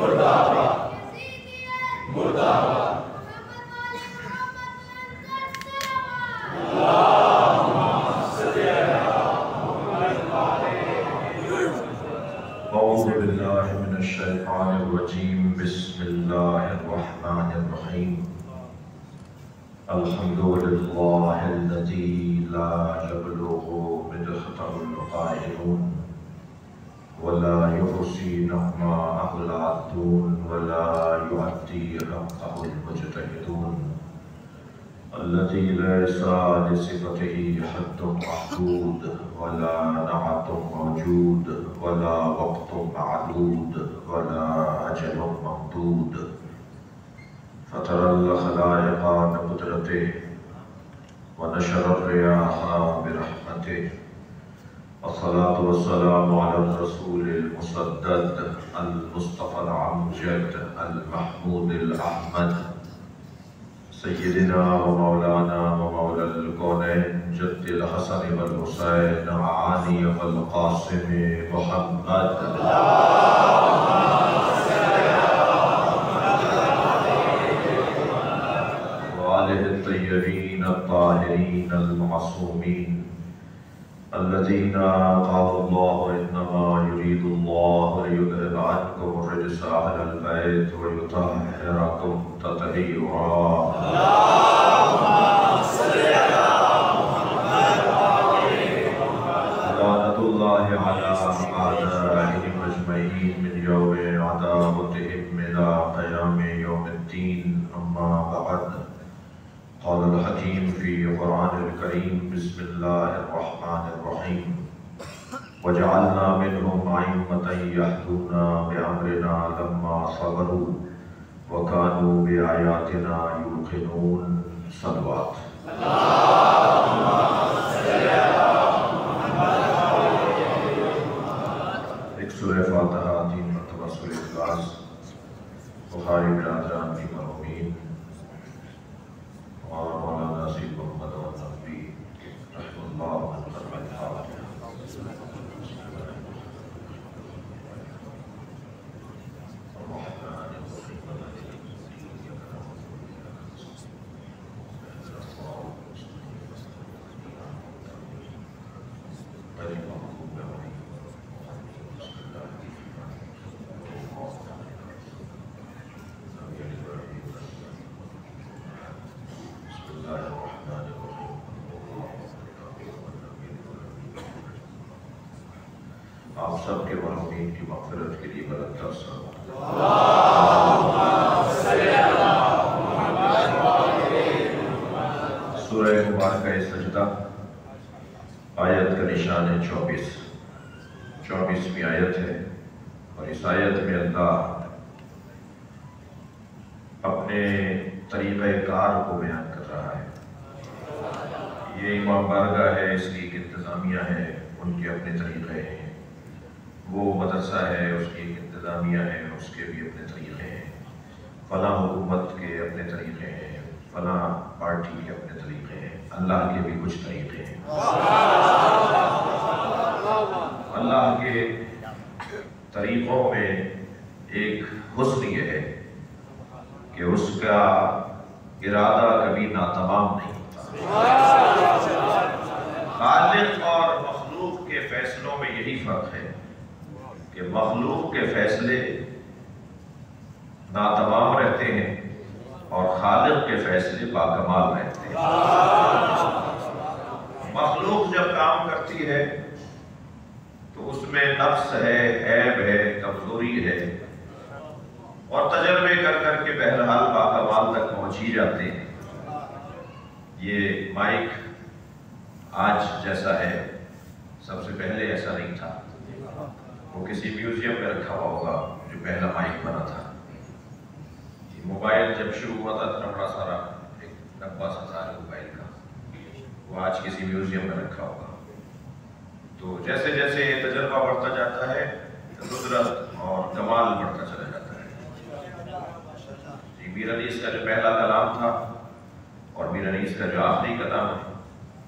أعوذ بالله من الشيطان الرجيم بسم الله الرحمن الرحيم الحمد لله الذي لا يبلغ مدحته القائلون ولا يحصي نعماءه العادون ولا يؤدي حقه المجتهدون الذي ليس لصفته حد محدود ولا نعت موجود ولا وقت معدود ولا أجل ممدود فترى الخلائق بقدرته ونشر الرياح برحمته والصلاة والسلام على الرسول المسدد المصطفى العمجد المحمود الأحمد سيدنا ومولانا ومولى الكونين جد الحسن والحسين عاني والقاسم محمد وآله الطيبين الطاهرين المعصومين الذين قال الله إنما يريد الله ليذهب عنكم الرجس أهل البيت ويطهركم تطهيرا. اللهم صل على محمد لعنة الله على أعدائهم أجمعين من يوم عداوتهم إلى قيام يوم الدين. أما بعد، قال الحكيم في القرآن الكريم بسم الله الرحمن الرحيم وجعلنا منهم أئمة يهدون بأمرنا لما صبروا وكانوا بآياتنا يوقنون. صلوات. ایک سورہ فاتحہ 3 مرتبہ سورہ اخلاص بخاری برادران کی مرحومین اور مولانا سید محمد نقوی رحمہ اللہ آپ سب کے مرحومین کی مغفرت کے لیے بلند تر سورہ مبارکہ سجدہ آیت کا نشان ہے 24ویں آیت ہے، اور اس آیت میں اللہ اپنے طریقہ کار کو بیان کر رہا ہے۔ یہ امام بارگاہ ہے، اس کی ایک انتظامیہ ہے، ان کے اپنے طریقے ہیں۔ وہ مدرسہ ہے، اس کی ایک انتظامیہ ہے، اس کے بھی اپنے طریقے ہیں۔ فلاں حکومت کے اپنے طریقے ہیں، فلاں پارٹی کے اپنے طریقے ہیں، اللہ کے بھی کچھ طریقے ہیں۔ اللہ کے طریقوں میں ایک حسن یہ ہے کہ اس کا ارادہ کبھی ناتمام نہیں ہوتا۔ خالق اور مخلوق کے فیصلوں میں یہی فرق ہے کہ مخلوق کے فیصلے ناتمام رہتے ہیں اور خالق کے فیصلے باکمال رہتے ہیں۔ مخلوق جب کام کرتی ہے تو اس میں نقص ہے، عیب ہے، کمزوری ہے، اور تجربے کر کر کے بہرحال باکمال تک پہنچ ہی جاتے ہیں۔ یہ مائک آج جیسا ہے، سب سے پہلے ایسا نہیں تھا۔ وہ کسی میوزیم میں رکھا ہوا ہوگا جو پہلا مائک بنا تھا۔ موبائل جب شروع ہوا تھا اتنا بڑا سارا ایک ڈبہ سا تھا موبائل کا، وہ آج کسی میوزیم میں رکھا ہوگا۔ تو جیسے جیسے یہ تجربہ بڑھتا جاتا ہے، قدرت اور کمال بڑھتا چلا جاتا ہے۔ میر انیس کا جو پہلا کلام تھا اور میر انیس کا جو آخری کلام ہے،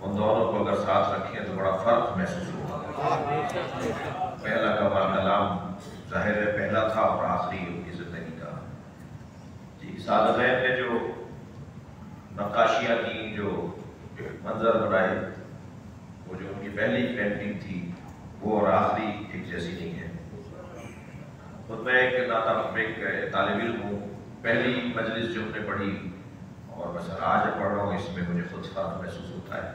ان دونوں کو اگر ساتھ رکھیں تو بڑا فرق محسوس ہوگا۔ پہلا کلام ظاہر ہے پہلا تھا اور آخری ان کی زندگی کا. جی سعادتین نے جو نقاشیاں کی، جو منظر بنائے، وہ جو ان کی پہلی پینٹنگ تھی وہ اور آخری ایک جیسی نہیں ہے. خود میں ایک طالب علم ہوں، پہلی مجلس جو ہم نے پڑھی اور مثلا آج پڑھ رہا ہوں، اس میں مجھے خود فرق محسوس ہوتا ہے.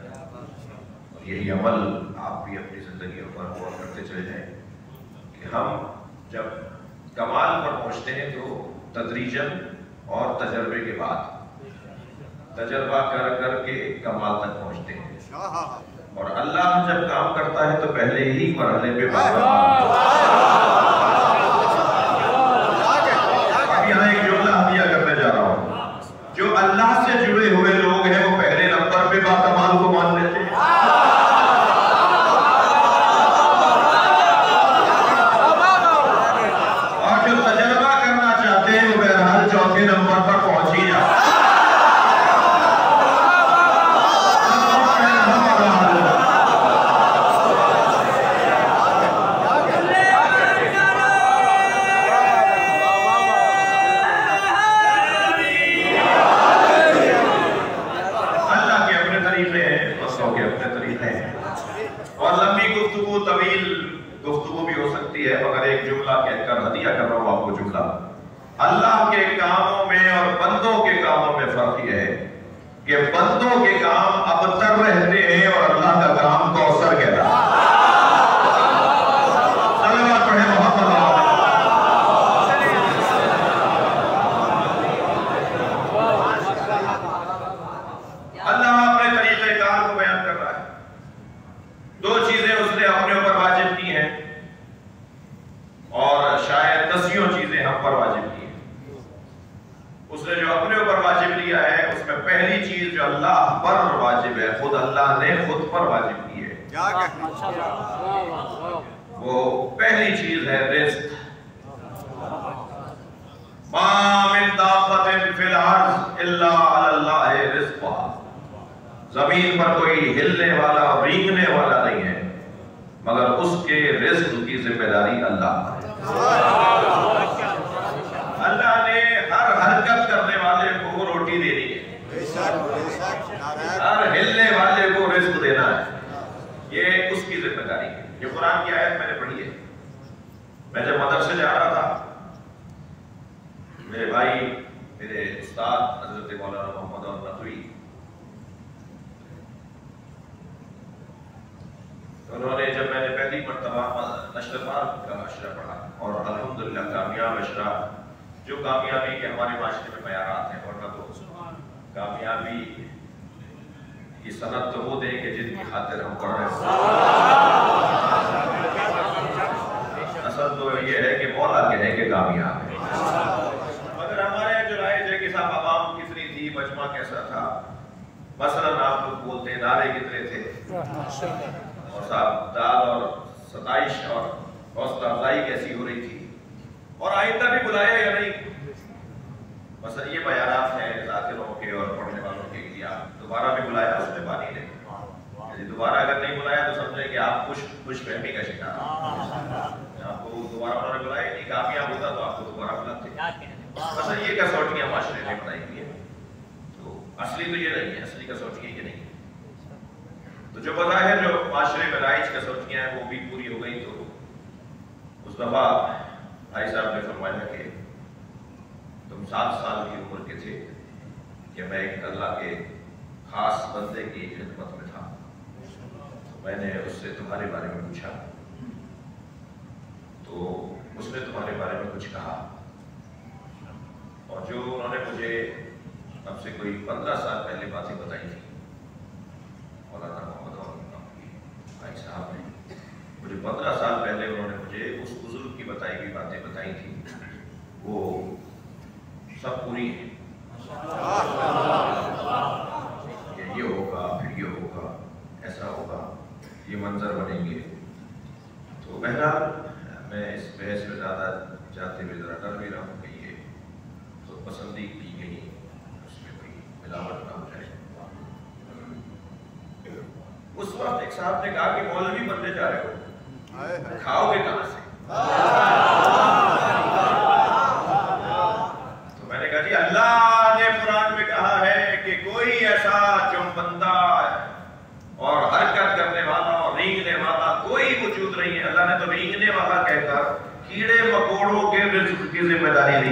اور یہی عمل آپ بھی اپنی زندگیوں پر غور کرتے چلے جائیں کہ ہم جب کمال پر پہنچتے ہیں تو تدریجاً اور تجربے کے بعد، تجربہ کر کر کے کمال تک پہنچتے ہیں. اور اللہ جب کام کرتا ہے تو پہلے ہی مرحلے پہ یہاں ایک جملہ ہدیہ کرنے جا رہا ہوں. جو اللہ سے جڑے ہوئے لوگ ہیں وہ پہلے نمبر پہ باکمال کو مان لیتے ہیں. اور جو تجربہ کرنا چاہتے ہیں وہ بہرحال چوتھے نمبر پر پہنچ ہی جاتے ہیں. گفتگو بھی ہو سکتی ہے، مگر ایک جملہ کہہ کر ہدیہ کر رہا ہوں آپ کو. جملہ اللہ کے کاموں میں اور بندوں کے کاموں میں فرق یہ ہے کہ بندوں کے کام ابتر رہتے ہیں اور اللہ کا کام کوثر کہتا ہے. صلوات پڑھیں محمد. اللہ اپنے طریقہ کار کو بیان کر رہا ہے. دو چیزیں اس نے اپنے اوپر واجب کی ہیں اور شاید دسیوں چیزیں ہم پر واجب کی ہیں. اس نے جو اپنے اوپر واجب لیا ہے اس میں پہلی چیز جو اللہ پر واجب ہے، خود اللہ نے خود پر واجب کی ہے، وہ پہلی چیز ہے رزق. ما من دابۃ فی الارض الا علی اللہ رزقها. زمین پر کوئی ہلنے والا اور رینگنے والا نہیں ہے مگر اس کے رزق کی ذمہ داری اللہ پر ہے. اللہ نے ہر حرکت کرنے والے کو روٹی دینی ہے، ہر ہلنے والے کو رزق دینا ہے، یہ اس کی ذمہ داری ہے. یہ قرآن کی آیت میں نے پڑھی ہے. میں جب مدرسے جا رہا تھا، میرے بھائی، میرے استاد حضرت مولانا محمد ندوی، انہوں نے جب میں نے پہلی مرتبہ نشر پاک کا اشرہ پڑھا اور الحمدللہ کامیاب اشرہ، جو کامیابی کے ہمارے معاشرے میں معیارات ہیں، ورنہ تو کامیابی کی سند تو وہ دیں کہ جن کی خاطر ہم پڑھ رہے ہیں. اصل تو یہ ہے کہ مولا کہے کہ کامیاب ہے. مگر ہمارے جو رائج ہے کہ صاحب عوام کتنی تھی، مجمع کیسا تھا، مثلاً آپ لوگ بولتے ہیں نعرے کتنے تھے، اور صاحب داد اور ستائش اور حوصلہ افزائی کیسی ہو رہی تھی، اور آئندہ بھی بلایا یا نہیں. مثلا یہ بیانات ہیں ذاکروں کے اور پڑھنے والوں کے لیے، آپ دوبارہ بھی بلایا اس میں بانی نہیں. دوبارہ اگر نہیں بلایا تو سمجھیں کہ آپ خوش فہمی کا شکار ہیں. آپ کو دوبارہ انہوں نے بلایا نہیں، کامیاب ہوتا تو آپ کو دوبارہ بلاتے. مثلا یہ کسوٹیاں معاشرے نے بنائی ہوئی ہیں، تو اصلی تو یہ نہیں ہے. اصلی کسوٹیاں یہ نہیں. تو جو بظاہر جو معاشرے میں رائج کسوٹیاں ہیں وہ بھی پوری ہو گئی. تو اس دفعہ بھائی صاحب نے فرمایا کہ تم 7 سال کی عمر کے تھے کہ میں ایک اللہ کے خاص بندے کی خدمت میں تھا. میں نے اس سے تمہارے بارے میں پوچھا تو اس نے تمہارے بارے میں کچھ کہا، اور جو انہوں نے مجھے اب سے کوئی 15 سال پہلے باتیں بتائی تھی، مولانا محمد بھائی صاحب نے مجھے 15 سال پہلے انہوں نے مجھے اس بزرگ کی بتائی ہوئی باتیں بتائی تھی، وہ سب پوری ہیں. یہ ہوگا، پھر یہ ہوگا، ایسا ہوگا، یہ منظر بنیں گے. تو بہرحال میں اس بحث میں زیادہ جاتے ہوئے ذرا ڈر بھی رہا ہوں کہ یہ خود پسندی کی گئی، اس میں کوئی ملاوٹ نہ ہو جائے. اس وقت ایک صاحب نے کہا کہ مولوی بننے جا رہے ہو، کھاؤ گے کہاں سے؟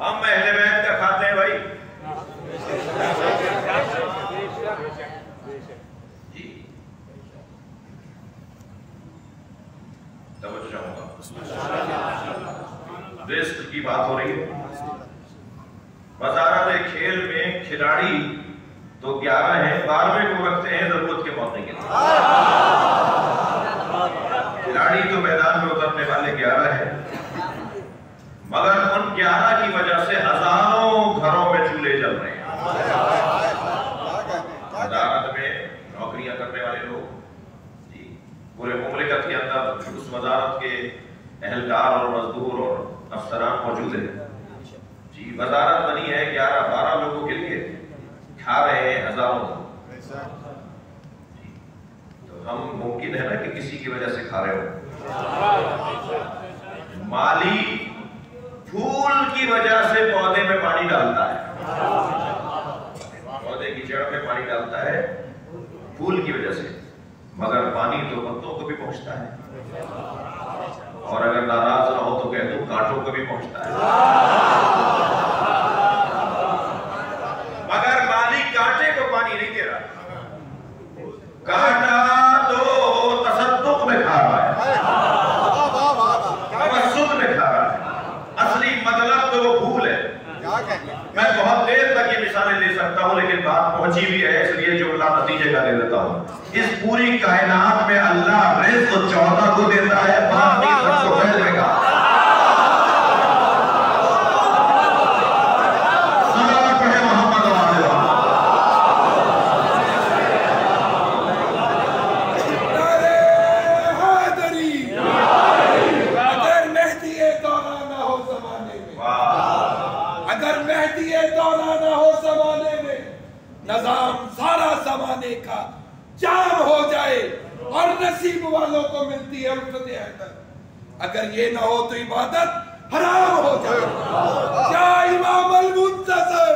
ہم اہل بیت کا کھاتے ہیں بھائی. جی توجہ چاہوں گا. رزق کی بات ہو رہی ہے. وزارت کھیل میں کھلاڑی تو 11 ہیں، 12ویں کو رکھتے ہیں ضرورت کے موقع کے لیے. کھلاڑی تو میدان میں اترنے والے 11 ہیں، مگر ان 11 کی وجہ سے ہزاروں گھروں میں چولہے جل رہے ہیں. وزارت میں نوکریاں کرنے والے لوگ جی پورے مملکت کے اندر اس وزارت کے اہلکار اور مزدور اور افسران موجود ہیں. جی وزارت بنی ہے 11-12 لوگوں کے لیے، کھا رہے ہیں ہزاروں لوگ. تو ہم ممکن ہے نا کہ کسی کی وجہ سے کھا رہے ہو. مالی پھول کی وجہ سے پودے میں پانی ڈالتا ہے، پودے کی جڑ میں پانی ڈالتا ہے پھول کی وجہ سے، مگر پانی تو پتوں کو بھی پہنچتا ہے، اور اگر ناراض نہ ہو تو کہہ دوں کانٹوں کو بھی پہنچتا ہے. مگر مالی کانٹے کو پانی نہیں دے رہا. کانٹا تو تصدق میں کھا رہا ہے، توسط میں کھا رہا ہے. اصلی مطلب تو وہ پھول ہے. میں بہت دیر تک یہ مثالیں دے سکتا ہوں، لیکن بات پہنچی بھی ہے اس لیے جملہ نتیجے کا دے دیتا ہوں. اس پوری کائنات میں اللہ رزق 14 کو دیتا ہے، باقی سب کو پھیلنے کا. صلوات پڑھے محمد و آلہ محمد. نظام سارا زمانے کا جام ہو جائے اور نصیب والوں کو ملتی ہے رفت حیدر. اگر یہ نہ ہو تو عبادت حرام ہو جائے. کیا امام المنتظر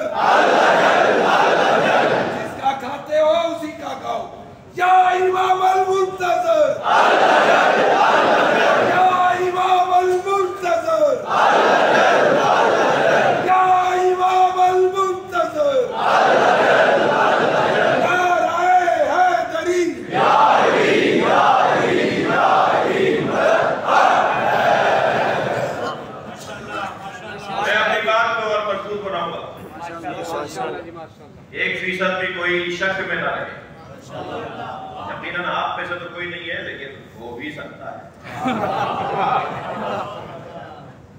جس کا کھاتے ہو اسی کا کھاؤ. یا امام المنتظر، یا امام المنتظر، یا امام المنتظر. ایک فیصد بھی کوئی شک میں نہ رہے. یقیناً آپ میں سے تو کوئی نہیں ہے، لیکن ہو بھی سکتا ہے.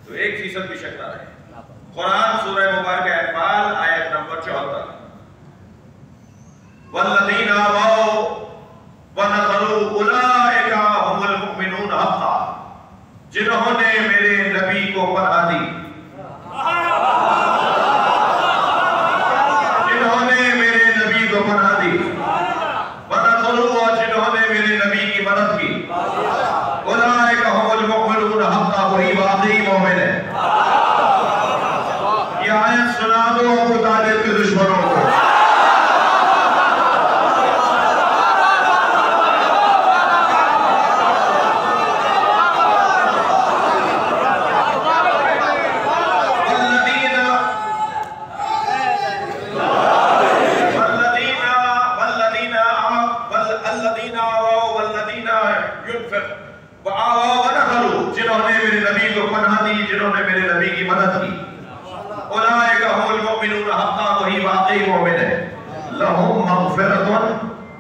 تو 1% بھی شک نہ رہے. قرآن سورہ مبارکہ انفال آیت نمبر 74. والذین آووا ونصروا اولئک هم المؤمنون حقا. جنہوں نے میرے نبی کو پناہ دی، جنہوں نے میرے نبی کو پناہ دی، ونصروا اور جنہوں نے میرے نبی کی مدد کی، اولئک هم المؤمنون حقا، وہی واقعی مومن ہے. یہ آیت سنا دو ابو طالب کے دشمنوں کو. جنہوں نے میرے نبی کو پناہ دی، جنہوں نے میرے نبی کی مدد کی، اولئک هم المؤمنون حقا، وہی واقعی مومن ہے. لہم مغفرۃ،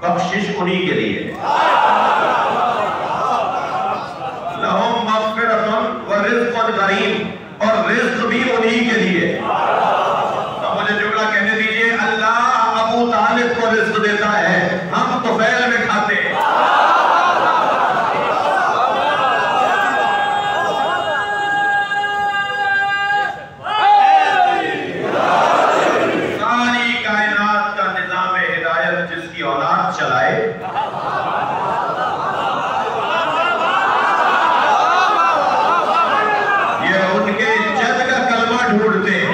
بخشش انہی کے لیے. لہم مغفرۃ ورزق کریم، اور رزق بھی انہی کے لیے. اب مجھے جملہ کہنے دیجئے، اللہ ابو طالب کو رزق دیتا ہے، ہم طفیل میں کھاتے ہیں. چلائے یہ ان کے جد کا کلمہ ڈھونڈتے ہیں.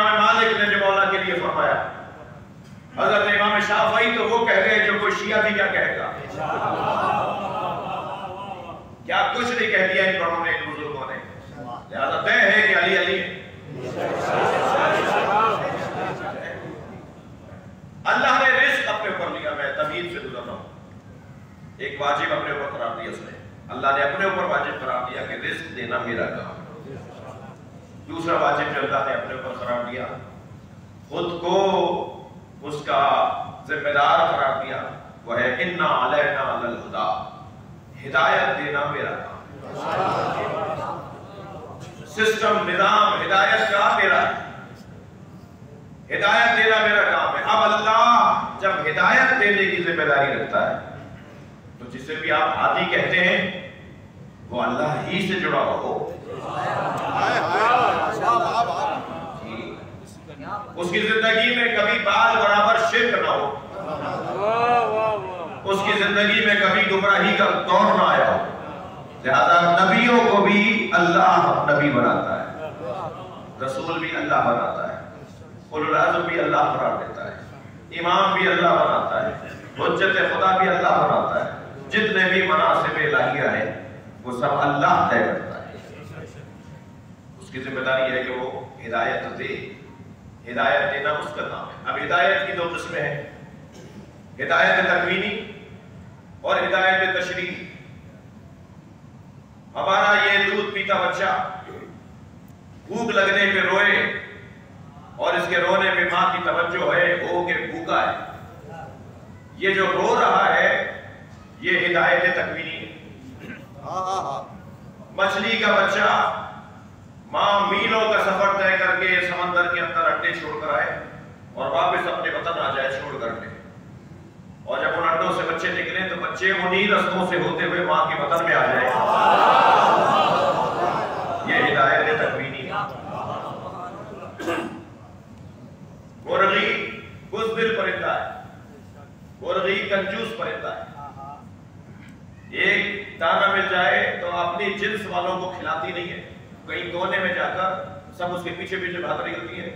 امام مالک نے جو مولا کے لیے فرمایا، حضرت امام شافعی تو وہ کہہ گئے جو کوئی شیعہ بھی کیا کہے گا، کیا کچھ نہیں کہہ دیا ان بڑوں نے، ان بزرگوں نے، لہذا طے ہے کہ علی علی ہے۔ اللہ نے رزق اپنے اوپر لیا، میں تمہید سے گزر رہا ہوں، ایک واجب اپنے اوپر قرار دیا اس نے، اللہ نے اپنے اوپر واجب قرار دیا کہ رزق دینا میرا کام۔ دوسرا واجب جو اللہ نے اپنے اوپر قرار دیا، خود کو اس کا ذمہ دار قرار دیا، وہ ہے اِنَّا عَلَيْنَا لَلْہُدَى، ہدایت دینا میرا کام، سسٹم نظام ہدایت کا میرا ہے، ہدایت دینا میرا کام ہے۔ اب اللہ جب ہدایت دینے کی ذمہ داری رکھتا ہے تو جسے بھی آپ ہادی کہتے ہیں وہ اللہ ہی سے جڑا ہو، اس کی زندگی میں کبھی بال برابر شرک نہ ہو، اس کی زندگی میں کبھی گمراہی کا دور نہ آیا ہو، لہذا نبیوں کو بھی اللہ نبی بناتا ہے، رسول بھی اللہ بناتا ہے، اولو العزم بھی اللہ قرار دیتا ہے، امام بھی اللہ بناتا ہے، حجت خدا بھی اللہ بناتا ہے، جتنے بھی مناصب الہیہ ہیں وہ سب اللہ طے کرتا ہے۔ اس کی ذمہ داری ہے کہ وہ ہدایت دے، ہدایت دینا اس کا کام ہے۔ اب ہدایت کی دو قسمیں ہیں، ہدایت تکوینی اور ہدایت تشریعی۔ ہمارا یہ دودھ پیتا بچہ بھوک لگنے پہ روئے اور اس کے رونے پہ ماں کی توجہ ہے ہو کہ بھوکا ہے، یہ جو رو رہا ہے یہ ہدایت تکوینی ہے۔ مچھلی کا بچہ ماں میلوں کا سفر طے کر کے سمندر کے اندر انڈے چھوڑ کر آئے اور واپس اپنے وطن آ جائے چھوڑ کر کے، اور جب ان انڈوں سے بچے نکلے تو بچے انہی رستوں سے ہوتے ہوئے ماں کے وطن میں آ جائے، یہ ہدایت تکوینی ہے۔ مرغی بزدل پرندہ ہے، مرغی کنجوس پرندہ ہے، ایک دانہ مل جائے تو اپنی جنس والوں کو کھلاتی نہیں ہے، کہیں کونے میں جا کر سب اس کے پیچھے پیچھے بھاگ رہی ہوتی ہے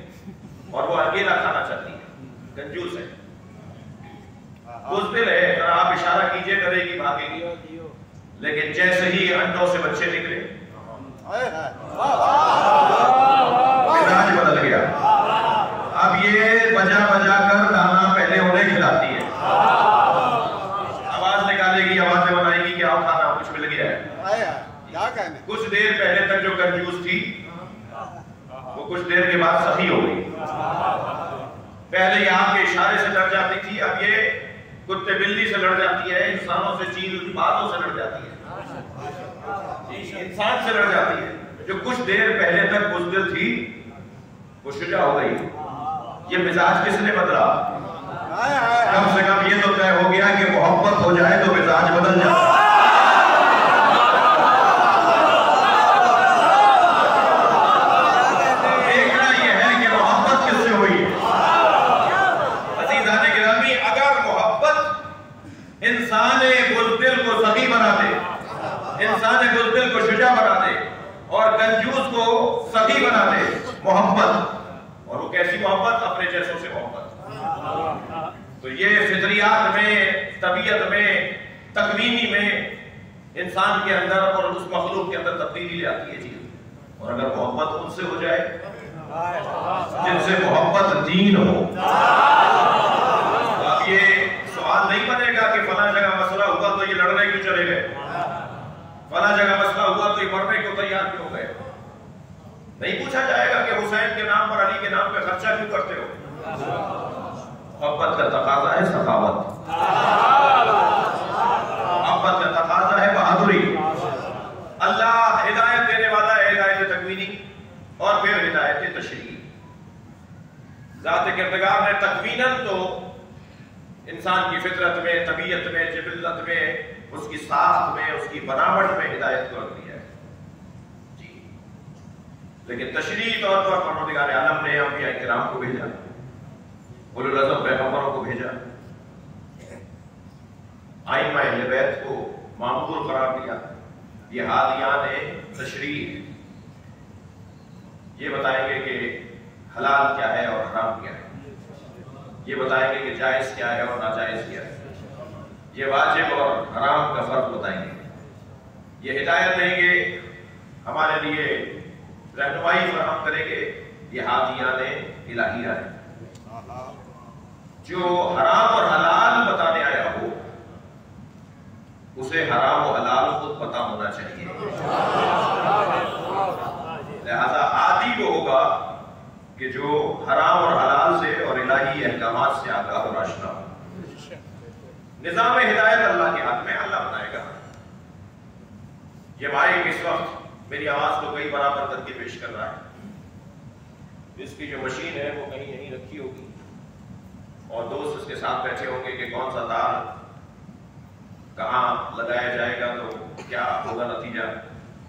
اور وہ اکیلا کھانا چاہتی ہے، کنجوس ہے، بزدل ہے، اگر آپ اشارہ کیجئے کرے گی بھاگے گی، لیکن جیسے ہی انڈوں سے بچے نکلے مزاج بدل گیا، اب یہ بجا بجا کر دانا پہلے انہیں کھلاتی ہے، آواز نکالے گی، آوازیں بنائے گی کہ آؤ کھانا کچھ مل گیا ہے۔ کچھ دیر پہلے تک جو کنجوس تھی وہ کچھ دیر کے بعد سخی ہو گئی، پہلے یہ آپ کے اشارے سے ڈر جاتی تھی، اب یہ کتے بلی سے لڑ جاتی ہے، انسانوں سے چیل بازوں سے لڑ جاتی ہے، انسان سے لڑ جاتی ہے۔ جو کچھ دیر پہلے تک بزدل تھی وہ شجاع ہو گئی۔ یہ مزاج کس نے بدلا؟ کم سے کم یہ تو طے ہو گیا کہ محبت ہو جائے تو مزاج بدل جاتا ہے۔ دیکھنا یہ ہے کہ محبت کس سے ہوئی ہے۔ عزیزان گرامی، اگر محبت انسان بزدل کو سخی بنا دے، انسان بزدل کو شجاع بنا دے اور کنجوس کو سخی بنا دے، محبت، اور وہ کیسی محبت؟ اپنے جیسوں سے محبت، تو یہ فطریات میں، طبیعت میں، تکوینی میں انسان کے اندر اور اس مخلوق کے اندر تبدیلی لے آتی ہے چیز۔ اور اگر محبت ان سے ہو جائے جن سے محبت دین ہو، تو اب یہ سوال نہیں بنے گا کہ فلاں جگہ مسئلہ ہوا تو یہ لڑنے کیوں چلے گئے، فلاں جگہ مسئلہ ہوا تو یہ مرنے کو تیار کیوں گئے، نہیں پوچھا جائے گا کہ حسین کے نام پر، علی کے نام پہ خرچہ کیوں کرتے ہو۔ محبت کا تقاضا ہے سخاوت، محبت کا تقاضا ہے بہادری۔ اللہ ہدایت دینے والا ہے، ہدایت تکوینی اور پھر ہدایت تشریعی۔ ذات کردگار نے تکویناً تو انسان کی فطرت میں، طبیعت میں، جبلت میں، اس کی ساخت میں، اس کی بناوٹ میں ہدایت کو رکھ دیا ہے جی، لیکن تشریعی طور پر پروردگار عالم نے انبیاء کرام کو بھیجا، اولو العزم پیغمبروں کو بھیجا، ائمہ اہل بیت کو معمور قرار دیا۔ یہ ہادیان تشریع یہ بتائیں گے کہ حلال کیا ہے اور حرام کیا ہے، یہ بتائیں گے کہ جائز کیا ہے اور ناجائز کیا ہے، یہ واجب اور حرام کا فرق بتائیں گے، یہ ہدایت دیں گے، ہمارے لیے رہنمائی فراہم کریں گے، یہ ہادیان الہیہ ہے۔ جو حرام اور حلال بتانے آیا ہو اسے حرام و حلال خود پتہ ہونا چاہیے، لہذا عادی وہ ہوگا کہ جو حرام اور حلال سے اور الہی احکامات سے آگاہ اور آشنا ہو۔ نظام ہدایت اللہ کے ہاتھ میں، اللہ بنائے گا۔ یہ مائک اس وقت میری آواز کو کئی برابر کر کے پیش کر رہا ہے، اس کی جو مشین ہے وہ کہیں یہیں رکھی ہوگی اور دوست اس کے ساتھ بیٹھے ہوں گے کہ کون سا تار کہاں لگایا جائے گا تو کیا ہوگا نتیجہ،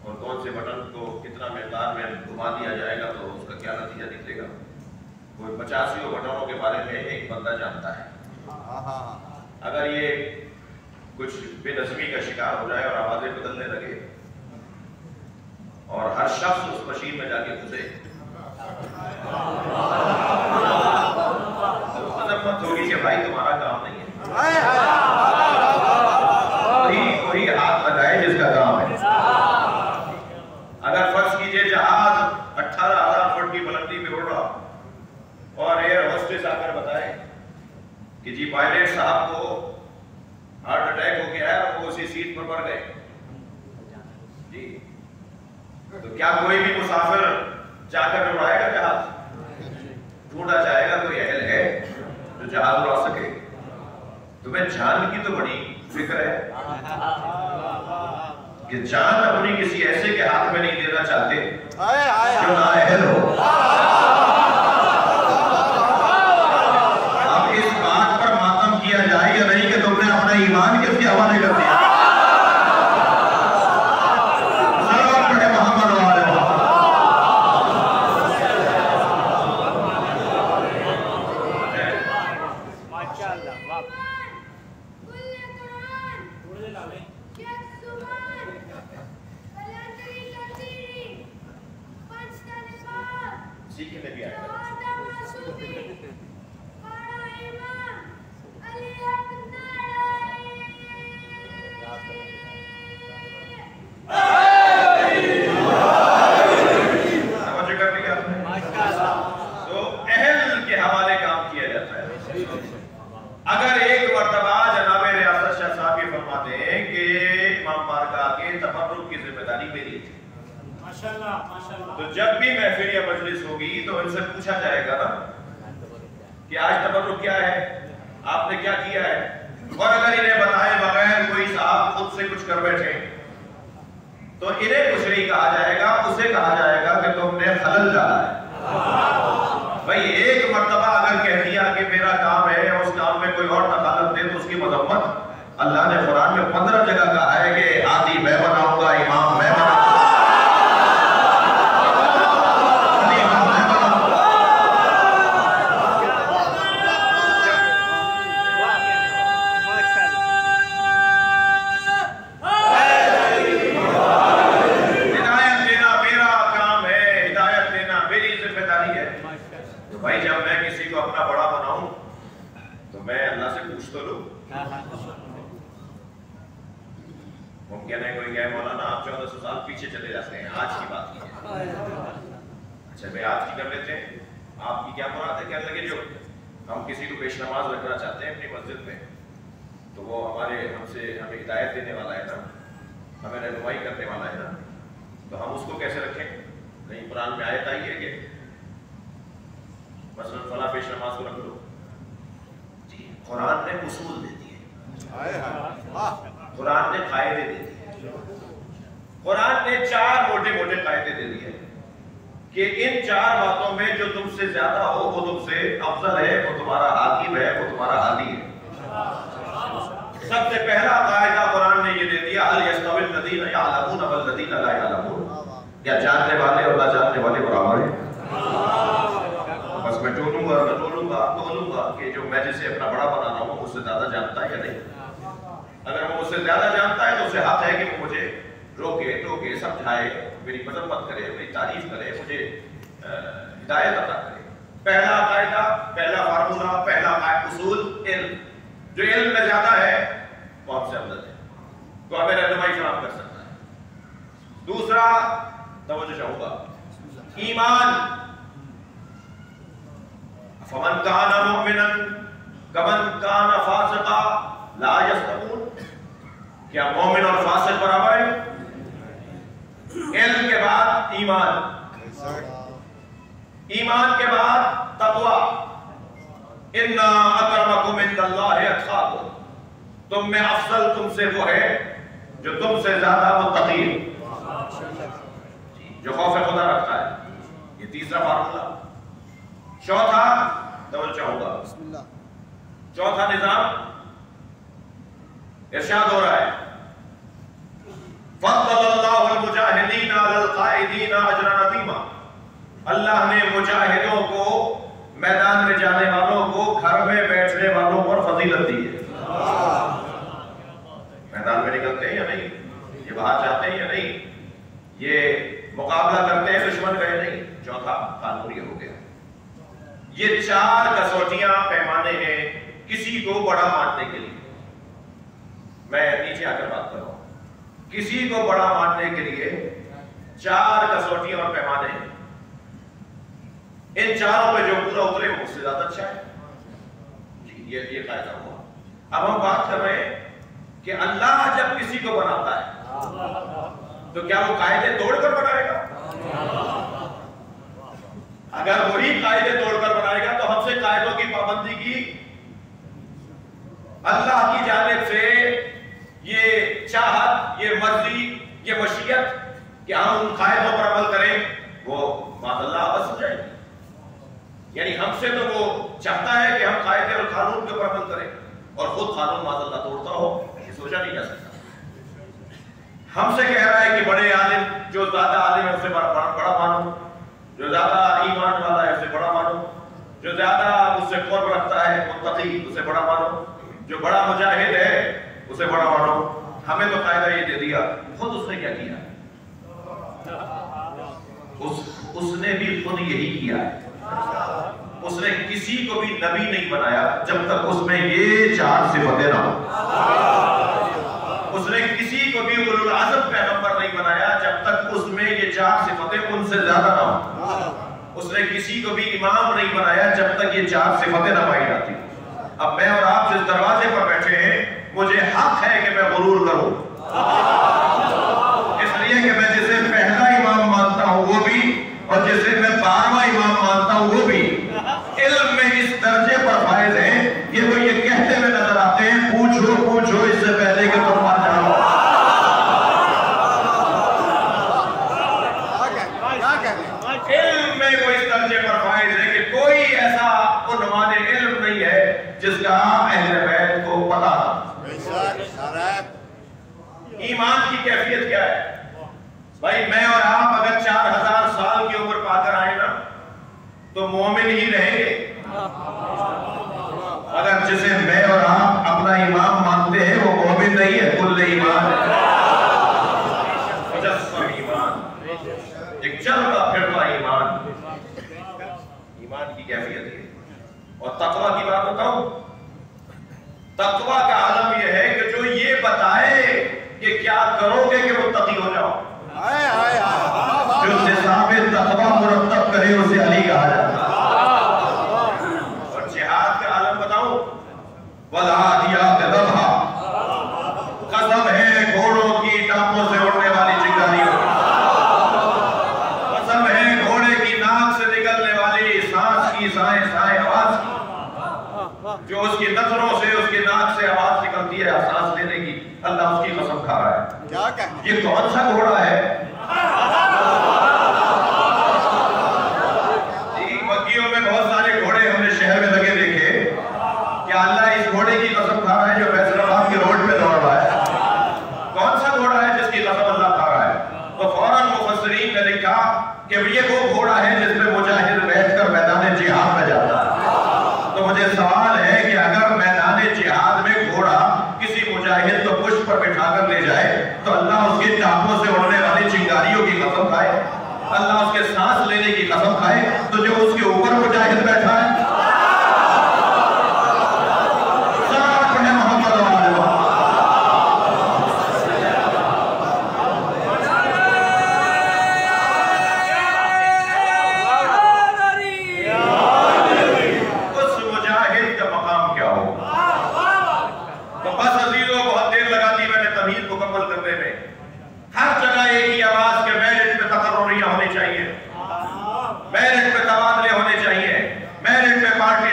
اور کون سے بٹن کو کتنا مقدار میں گھما دیا جائے گا تو اس کا کیا نتیجہ نکلے گا۔ کوئی 85 بٹنوں کے بارے میں ایک بندہ جانتا ہے۔ اگر یہ کچھ بے نظمی کا شکار ہو جائے اور آوازیں بدلنے لگے اور ہر شخص اس مشین میں جا کے گھسے، مت ہوگی کہ بھائی تمہارا کام نہیں ہے، کوئی ہاتھ لگائے جس کا کام ہے۔ اگر فرض کیجئے جہاز 18,000 فٹ کی بلندی پہ اڑ رہا اور ایئر ہوسٹس آ کر بتائے کہ جی پائلٹ صاحب کو ہارٹ اٹیک ہو گیا ہے اور وہ اسی سیٹ پر مر گئے، جی تو کیا کوئی بھی مسافر جا کر اڑائے گا جہاز؟ ڈھونڈا جائے گا کوئی اہل ہے جو جہاز اڑا سکے۔ تمہیں جان کی تو بڑی فکر ہے کہ جان اپنی کسی ایسے کے ہاتھ میں نہیں دینا چاہتے جو نااہل ہو۔ اب اس بات پر ماتم کیا جائے یا نہیں کہ تم نے اپنا ایمان کس کے حوالے کر دیا؟ تو جب بھی محفل یا مجلس ہوگی تو ان سے پوچھا جائے گا نا کہ آج تبرک کیا ہے، آپ نے کیا کیا ہے، اور اگر انہیں بتائے بغیر کوئی صاحب خود سے کچھ کر بیٹھے تو انہیں کچھ نہیں کہا جائے گا، اسے کہا جائے گا کہ تم نے خلل ڈالا ہے۔ بھئی ایک مرتبہ اگر کہہ دیا کہ میرا کام ہے اس کام میں کوئی اور دخالت دے تو اس کی مذمت اللہ نے قرآن میں 15 جگہ کہا ہے کہ ہادی میں بناؤں گا، امام میں بناؤں گا۔ ممکن ہے کوئی کہے مولانا آپ 1400 سال پیچھے چلے جاتے ہیں، آج کی بات کیجئے۔ اچھا میں آج کی کر لیتے ہیں، آپ کی کیا مراد ہے؟ کہنے لگے جو ہم کسی کو پیش نماز رکھنا چاہتے ہیں اپنی مسجد میں تو وہ ہمیں ہدایت دینے والا ہے نا، ہمیں رہنمائی کرنے والا ہے نا، تو ہم اس کو کیسے رکھیں؟ کہیں قرآن میں آیت آئی ہے کہ مثلا فلاں پیش نماز کو رکھ لو؟ جی قرآن نے اصول دے دیے، قرآن نے قاعدے دے دیے، قرآن نے 4 موٹے موٹے قاعدے دے دیے کہ ان 4 باتوں میں جو تم سے زیادہ ہو وہ تم سے افضل ہے، وہ تمہارا عاقب ہے، وہ تمہارا عادی ہے۔ سب سے پہلا قاعدہ قرآن نے یہ دے دیا هل يستوي الذين يعلمون والذين لا يعلمون، کیا جاننے والے اور نہ جاننے والے برابر ہیں؟ بس میں تولوں گا کہ جو میں جسے اپنا بڑا بنا رہا ہوں اس سے زیادہ جانتا ہے یا نہیں۔ اگر وہ مجھ سے زیادہ جانتا ہے تو اسے حق ہے کہ وہ مجھے روکے ٹوکے سمجھائے، میری مذمت کرے، میری تعریف کرے، مجھے ہدایت عطا کرے۔ پہلا قاعدہ، پہلا فارمولا، پہلا اصول علم. جو علم میں زیادہ ہے وہ ہم سے افضل ہے، تو ہمیں رہنمائی فراہم کر سکتا ہے. دوسرا توجہ چاہوں گا، ایمان. فمن کان مؤمنا کمن کان فاسقا لا یستوون. کیا مومن اور فاسق برابر ہے؟ علم کے بعد ایمان، ایمان کے بعد تقوی. ان اکرمکم عند اللہ اتقاکم. تم میں افضل تم سے وہ ہے جو تم سے زیادہ متقی ہے، جو خوف خدا رکھتا ہے. یہ تیسرا فارمولا. چوتھا توجہ چاہوں گا، چوتھا نظام ارشاد ہو رہا ہے، فضل اللہ المجاہدین علی القائدین اجرا عظیما. اللہ نے مجاہدوں کو، میدان میں جانے والوں کو گھر میں بیٹھنے والوں پر فضیلت دی ہے. میدان میں نکلتے ہیں یا نہیں، یہ باہر جاتے ہیں یا نہیں، یہ مقابلہ کرتے ہیں دشمن کا یا نہیں. چوتھا قانون یہ ہو گیا. یہ چار کسوٹیاں، پیمانے ہیں کسی کو بڑا ماننے کے لیے. میں نیچے آ کر بات کر رہا ہوں. کسی کو بڑا ماننے کے لیے چار کسوٹیاں اور پیمانے ہیں. ان چاروں پہ جو پورا اترے وہ اس سے زیادہ اچھا ہے. یہ قاعدہ ہوا. اب ہم بات کر رہے ہیں کہ اللہ جب کسی کو بناتا ہے تو کیا وہ قاعدے توڑ کر بنائے گا؟ اگر وہی قاعدے توڑ کر بنائے گا تو ہم سے قاعدوں کی پابندی کی اللہ کی جانب سے یہ چاہت، یہ مرضی، یہ مشیت کہ ہم ان قاعدوں پر عمل کریں، وہ معاذ اللہ بس ہو جائے گی. یعنی ہم سے تو وہ چاہتا ہے کہ ہم قاعدے اور قانون کے اوپر عمل کریں اور خود قانون معاذ اللہ توڑتا ہو، یہ سوچا نہیں جا سکتا. ہم سے کہہ رہا ہے کہ بڑے عالم، جو زیادہ عالم ہے اسے بڑا مانو، جو زیادہ ایمان والا ہے اسے بڑا مانو، جو زیادہ اس سے قرب رکھتا ہے متقی اسے بڑا مانو، جو بڑا مجاہد ہے اسے بڑا مانو. ہمیں تو قاعدہ یہ دے دیا. خود اس نے کیا کیا؟ اس نے بھی خود یہی کیا ہے. اس نے کسی کو بھی نبی نہیں بنایا جب تک اس میں یہ چار صفتیں نہ ہو. اس نے کسی کو بھی اولو العزم پیغمبر نہیں بنایا جب تک اس میں یہ چار صفتیں ان سے زیادہ نہ ہو. اس نے کسی کو بھی امام نہیں بنایا جب تک یہ چار صفتیں نہ پائی جاتی. اب میں اور آپ جس دروازے پر بیٹھے ہیں مجھے حق ہے کہ میں غرور کروں، اس لیے کہ میں جسے پہلا امام مانتا ہوں وہ بھی، اور جسے میں 12واں امام مانتا ہوں وہ بھی علم میں اس درجے پر فائز ہیں کہ وہ یہ کہتے ہوئے نظر آتے ہیں، پوچھو پوچھو اس سے پہلے کہ تم مار جاؤ. علم میں وہ اس درجے پر فائز ہے کہ کوئی ایسا عنوان علم نہیں ہے جس کا اہل بیت کو پتہ تھا. ایمان کی کیفیت کیا ہے؟ بھائی میں اور آپ اگر 4000 سال کی عمر پا کر آئے نا تو مومن ہی رہیں گے. اگر جسے میں اور آپ اپنا امام مانتے ہیں وہ مومن نہیں ہے، کل ایمان ہے، مجسم ایمان، ایک چلتا پھرتا ایمان. ایمان کی کیفیت ہے. اور تقوی کی بات بتاؤں، تقوی کا عالم یہ ہے کہ جو یہ بتائے کہ کیا کرو گے کہ متقی ہو جاؤ. جو نصاب تقوی مرتب کرے اسے علی کہا جاتا ہے. اور جہاد کا عالم بتاؤں، وَالْعَادِيَاتِ ضَبْحًا، قسم ہے گھوڑوں کی ٹانپوں سے اڑنے والی چنگاریوں، قسم ہے گھوڑے کی ناک سے نکلنے والی سانس کی سائیں سائیں آواز کی، جو اس کی نظروں سے اس کی ناک سے آواز نکلتی ہے سانس لینے کی. اللہ اس کی قسم کھا رہا ہے. یہ کون سا گھوڑا ہے؟ مکیوں میں بہت سارے گھوڑے ہم نے شہر میں لگے دیکھے. کیا اللہ اس گھوڑے کی قسم کھا رہا ہے جو فیصل آباد کی روڈ پہ دوڑ رہا ہے؟ کون سا گھوڑا ہے جس کی قسم اللہ کھا رہا ہے؟ تو فوراً مفسرین نے لکھا کہ یہ وہ گھوڑا ہے جس میں مجاہد بیٹھ کر میدان جہاد میں جاتا ہے. تو مجھے سوال ہے کہ اگر میدان جہاد میں گھوڑا کسی مجاہد کو پشت پر بٹھا کر لے جائے تو اللہ اس کے ٹانپوں سے اڑنے والی چنگاریوں کی قسم کھائے، اللہ اس کے سانس لینے کی قسم کھائے، تو جو اس کے اوپر مجاہد بیٹھا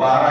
12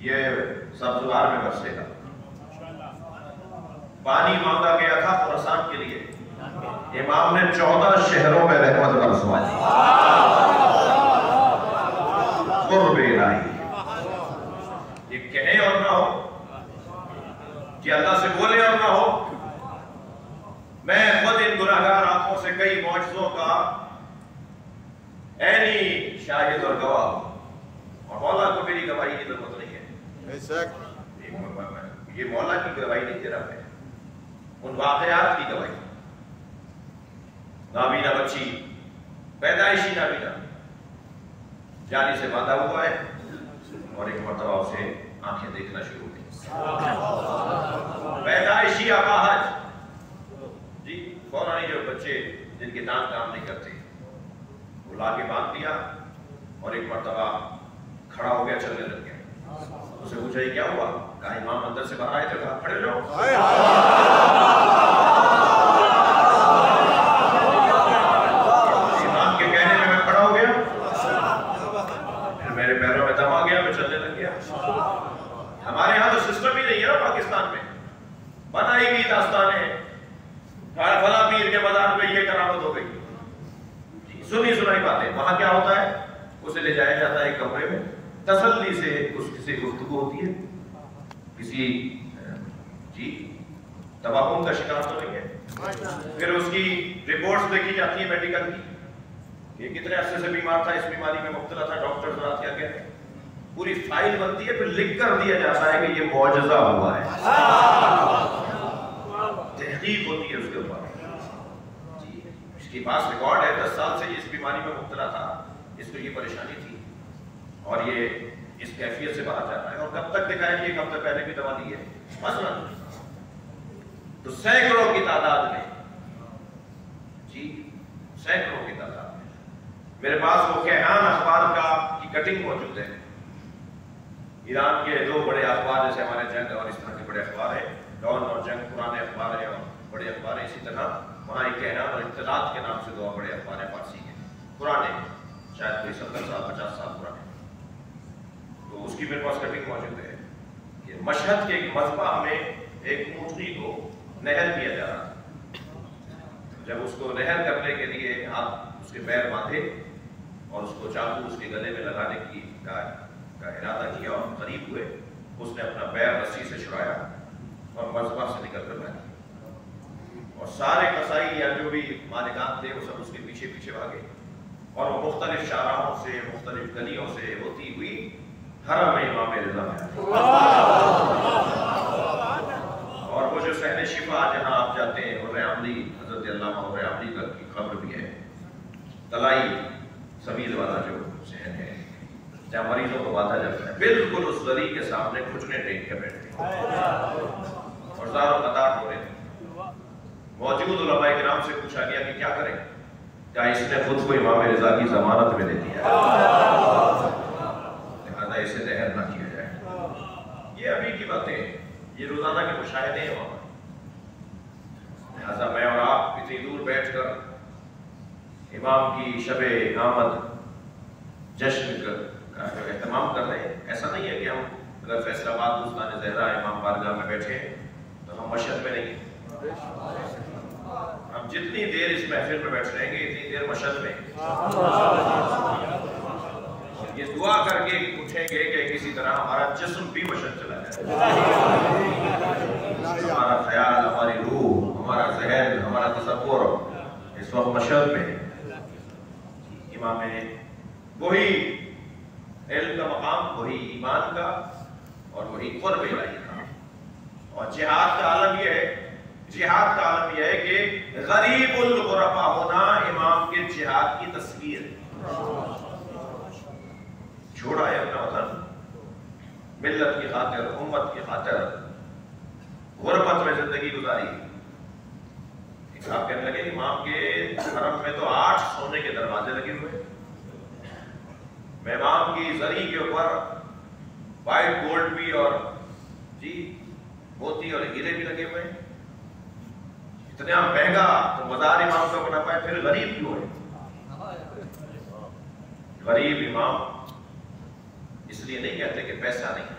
یہ سبزوار میں برسے گا. پانی مانگا گیا تھا خراسان کے لیے، امام نے 14 شہروں میں رحمت برسوا دی. قرب الہی، یہ کہیں اور نہ ہو کہ اللہ سے بولے اور نہ ہو. میں خود ان گناہگار آنکھوں سے کئی معجزوں کا عینی شاہد اور گواہ ہوں، اور مولا کو میری گواہی کی ضرورت نہیں ہے. یہ مولا کی گواہی نہیں دے رہا ہے، ان واقعات کی گواہی. نابینا بچی، پیدائشی نابینا، جانی سے باندھا ہوا ہے، اور ایک مرتبہ اسے آنکھیں دیکھنا شروع ہوئی. پیدائشی اپاہج، جی فوراً جو بچے جن کے دانت کام نہیں کرتے وہ لا کے باندھ دیا، اور ایک مرتبہ کھڑا ہو گیا، چلنے لگ گیا. اسے پوچھا یہ کیا ہوا؟ کہا امام اندر سے باہر آئے تھے. کہا کھڑے جاؤ. امام کے کہنے میں میں کھڑا ہو گیا، پھر میرے پیروں میں دم آ گیا، میں چلنے لگ گیا. ہمارے ہاں تو سسٹم ہی نہیں ہے نا پاکستان میں، بنائی گئی داستانیں، فلاں پیر کے مزار پہ یہ کرامت ہو گئی، سنی سنائی باتیں. وہاں کیا ہوتا ہے؟ اسے لے جایا جاتا ہے ایک کمرے میں، تسلی سے اس سے گفتگو ہوتی ہے. کسی جی تباہم کا شکار تو نہیں ہے. پھر اس کی رپورٹس دیکھی جاتی ہیں میڈیکل کی، یہ کتنے عرصے سے بیمار تھا، اس بیماری میں مبتلا تھا، ڈاکٹر رات کیا کہتے ہیں، پوری فائل بنتی ہے. پھر لکھ کر دیا جاتا ہے کہ یہ معجزہ ہوا ہے، تحقیق ہوتی ہے اس کے اوپر. اس کے پاس ریکارڈ ہے، 10 سال سے یہ اس بیماری میں مبتلا تھا، اس کو یہ پریشانی تھی، اور یہ اس کیفیت سے باہر جاتا ہے. اور کب تک دکھائے کہ ایک ہفتے پہلے بھی دوا دی ہے مثلا. تو سینکڑوں کی تعداد میں، جی سینکڑوں کی تعداد میں میرے پاس وہ کیہان اخبار کی کٹنگ موجود ہے. ایران کے 2 بڑے اخبار جیسے ہمارے جنگ اور اس طرح کے بڑے اخبار ہیں، ڈان اور جنگ پرانے اخبار ہیں اور بڑے اخبار ہیں. اسی طرح وہاں ایک کیہان اور اطلاعات کے نام سے 2 بڑے اخبار ہیں فارسی کے، پرانے، شاید کوئی 70 سال 50 سال پرانے. تو اس کی میرے پاس کٹنگ موجود ہے کہ مشہد کے ایک مذبح میں ایک اونٹنی کو نہر کیا جا رہا تھا. جب اس کو نہر کرنے کے لیے آپ اس کے پیر باندھے اور اس کو چاقو اس کے گلے میں لگانے کا ارادہ کیا اور قریب ہوئے، اس نے اپنا پیر رسی سے چھڑایا اور مذبح سے نکل کر بیٹھا. اور سارے قصائی یا جو بھی مالکان تھے وہ سب اس کے پیچھے پیچھے بھاگے، اور وہ مختلف شاہراہوں سے، مختلف گلیوں سے ہوتی ہوئی حرم امام رضا میں. اور وہ جو صحن شفا جہاں آپ جاتے ہیں، اور عملی حضرت علامہ اور عملی تک کی خبر بھی ہے، تلائی سبیل والا جو صحن ہے جہاں مریضوں کو باندھا جاتا ہے، بالکل اس گلی کے سامنے گھٹنے ٹیک کے بیٹھے اور زاروں قطار ہو رہے تھے. موجود علماء کرام سے پوچھا گیا کہ کیا کریں؟ کیا اس نے خود کو امام رضا کی ضمانت میں دے دیا ہے، لہذا اسے زہر نہ کیا جائے. یہ ابھی کی باتیں، یہ روزانہ کے مشاہدے ہیں وہاں. لہذا میں اور آپ اتنی دور بیٹھ کر امام کی شب آمد جشن کا اہتمام کر رہے ہیں. ایسا نہیں ہے کہ ہم اگر فیصل آباد دوستان زہرا امام بارگاہ میں بیٹھے تو ہم مشہد میں نہیں ہیں. ہم جتنی دیر اس محفل میں بیٹھ رہیں گے اتنی دیر مشہد میں، یہ دعا کر کے پوچھیں گے کہ کسی طرح ہمارا جسم بھی مشہد چلا جائے، ہمارا خیال، ہماری روح، ہمارا ذہن، ہمارا تصور اس وقت مشہد میں ہے. امام وہی علم کا مقام، وہی ایمان کا، اور وہی قرب الہی کا. اور جہاد کا عالم یہ ہے، جہاد کا عالم یہ ہے کہ غریب الغربا ہونا امام کے جہاد کی تصویر. چھوڑا ہے اپنا وطن، ملت کی خاطر، امت کی خاطر غربت میں زندگی گزاری. ایک صاحب کہنے لگے امام کے حرم میں تو 8 سونے کے دروازے لگے ہوئے، امام کی زری کے اوپر وائٹ گولڈ بھی اور جی موتی اور ہیرے بھی لگے ہوئے. اتنا مہنگا تو مزار امام کا بنا پائے، پھر غریب کیوں ہے؟ غریب امام اس لیے نہیں کہتے کہ پیسہ نہیں ہے،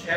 6